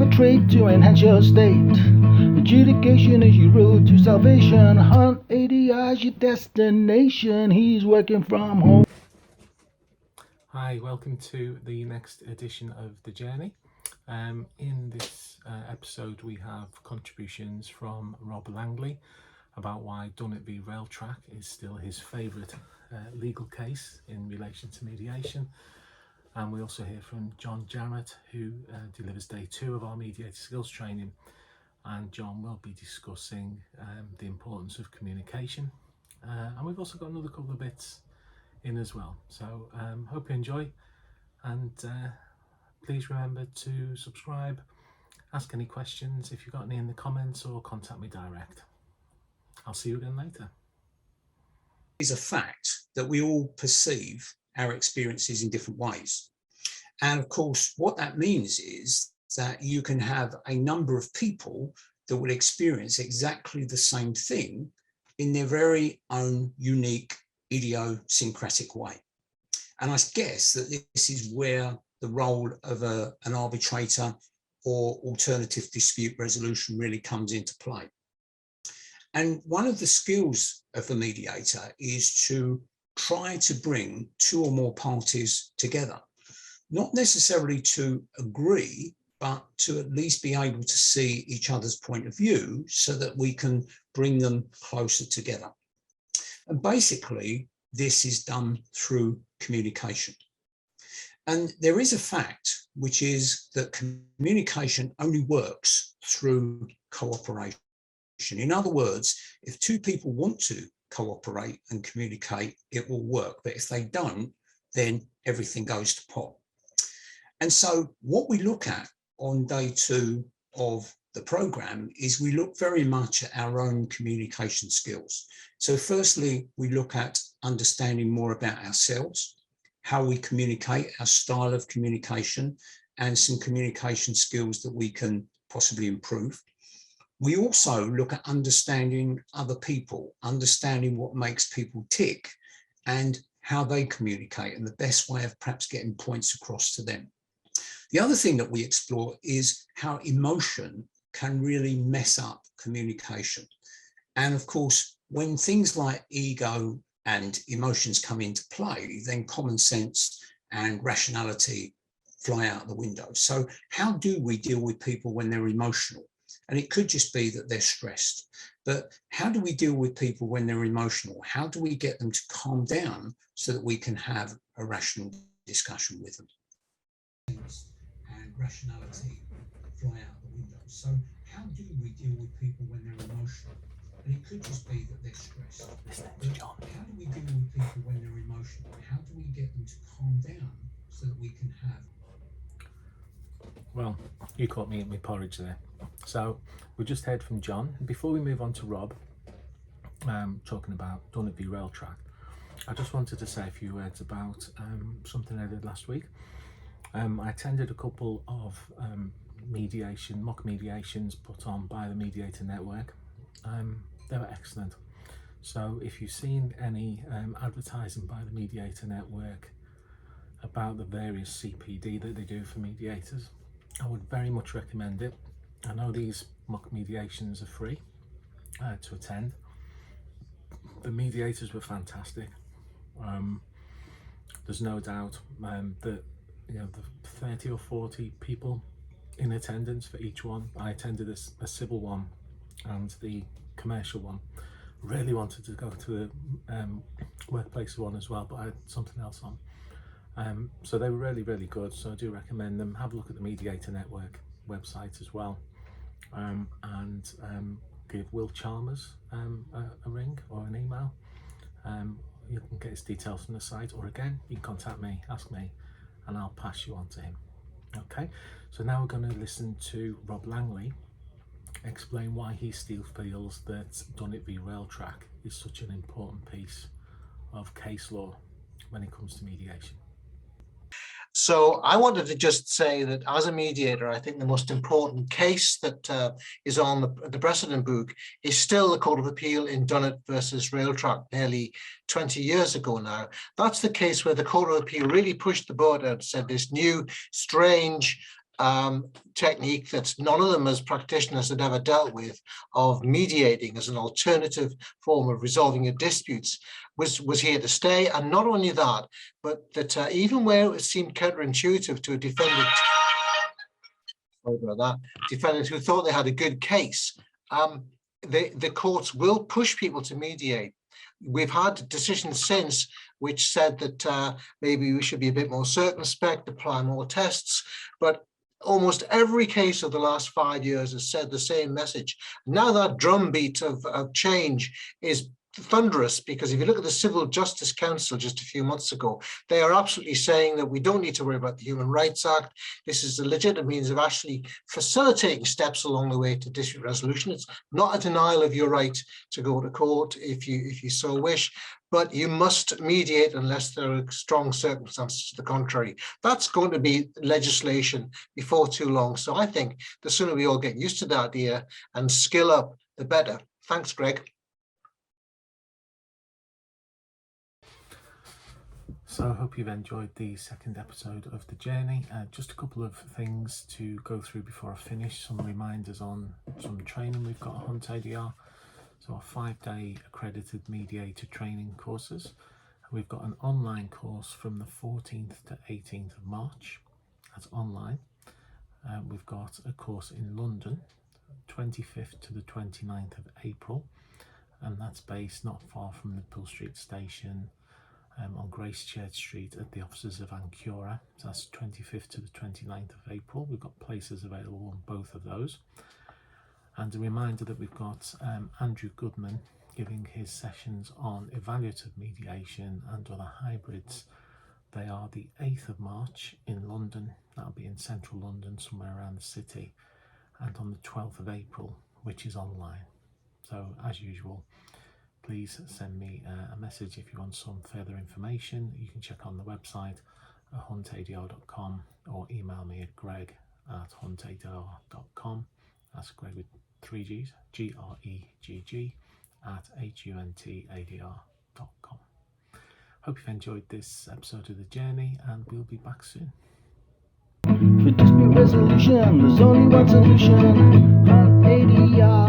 arbitrate to enhance your state. Adjudication is your road to salvation. Hunt ADI is your destination. He's working from home. Hi, welcome to the next edition of The Journey. In this episode we have contributions from Rob Langley about why Dunnett v Railtrack is still his favourite legal case in relation to mediation. And we also hear from Jarrett, who delivers day 2 of our mediator skills training. And John will be discussing the importance of communication. And we've also got another couple of bits in as well. So hope you enjoy, and please remember to subscribe, ask any questions if you've got any in the comments, or contact me direct. I'll see you again later. It's a fact that we all perceive our experiences in different ways. And of course, what that means is that you can have a number of people that will experience exactly the same thing in their very own unique idiosyncratic way. And I guess that this is where the role of an arbitrator or alternative dispute resolution really comes into play. And one of the skills of the mediator is to try to bring 2 or more parties together, not necessarily to agree, but to at least be able to see each other's point of view so that we can bring them closer together. And basically, this is done through communication. And there is a fact, which is that communication only works through cooperation. In other words, if 2 people want to cooperate and communicate, it will work. But if they don't, then everything goes to pot. And so what we look at on day 2 of the program is we look very much at our own communication skills. So firstly, we look at understanding more about ourselves, how we communicate, our style of communication, and some communication skills that we can possibly improve. We also look at understanding other people, understanding what makes people tick and how they communicate and the best way of perhaps getting points across to them. The other thing that we explore is how emotion can really mess up communication. And of course, when things like ego and emotions come into play, then common sense and rationality fly out the window. So how do we deal with people when they're emotional? And it could just be that they're stressed, but how do we deal with people when they're emotional? How do we get them to calm down so that we can have a rational discussion with them? And rationality fly out the window. So how do we deal with people when they're emotional? And it could just be that they're stressed. But how do we deal with people when they're emotional? How do we get them to calm down so that we can have... Well, you caught me in my porridge there. So we just heard from John. Before we move on to Rob, talking about Dunnett v Railtrack, I just wanted to say a few words about something I did last week. I attended a couple of mock mediations put on by the Mediator Network. They were excellent. So if you've seen any advertising by the Mediator Network about the various CPD that they do for mediators, I would very much recommend it. I know these mock mediations are free to attend. The mediators were fantastic. There's no doubt that the 30 or 40 people in attendance for each one. I attended a civil one and the commercial one. Really wanted to go to the workplace one as well, but I had something else on. So they were really good, so I do recommend them. Have a look at the Mediator Network website as well, and give Will Chalmers a ring or an email. You can get his details from the site, or again, you can contact me, ask me, and I'll pass you on to him. Okay, so now we're going to listen to Rob Langley explain why he still feels that Dunnett v Railtrack is such an important piece of case law when it comes to mediation. So I wanted to just say that as a mediator, I think the most important case that is on the precedent book is still the Court of Appeal in Dunnett versus Railtrack, nearly 20 years ago now. That's the case where the Court of Appeal really pushed the boat out and said this new, strange technique that none of them as practitioners had ever dealt with, of mediating as an alternative form of resolving your disputes, was here to stay. And not only that, but that even where it seemed counterintuitive to a defendant, defendant who thought they had a good case, the courts will push people to mediate. We've had decisions since which said that maybe we should be a bit more circumspect, apply more tests, but almost every case of the last 5 years has said the same message. Now that drumbeat of change is thunderous, because if you look at the Civil Justice Council just a few months ago, they are absolutely saying that we don't need to worry about the Human Rights Act. This is a legitimate means of actually facilitating steps along the way to dispute resolution. It's not a denial of your right to go to court if you so wish, but you must mediate unless there are strong circumstances to the contrary. That's going to be legislation before too long. So I think the sooner we all get used to that idea and skill up, the better. Thanks, Greg. So I hope you've enjoyed the second episode of The Journey. Just a couple of things to go through before I finish. Some reminders on some training we've got at Hunt ADR. So our 5-day accredited mediator training courses. We've got an online course from the 14th to 18th of March. That's online. We've got a course in London, 25th to the 29th of April. And that's based not far from the Pill Street station, on Gracechurch Street at the offices of Ancura. So that's 25th to the 29th of April. We've got places available on both of those. And a reminder that we've got Andrew Goodman giving his sessions on evaluative mediation and other hybrids. They are the 8th of March in London. That'll be in central London, somewhere around the city. And on the 12th of April, which is online. So as usual, please send me a message if you want some further information. You can check on the website at huntadr.com or email me at greg@huntadr.com. That's Greg with 3 G's, GREGG @huntadr.com. Hope you've enjoyed this episode of The Journey, and we'll be back soon. For dispute resolution, there's only one solution. Hunt ADR.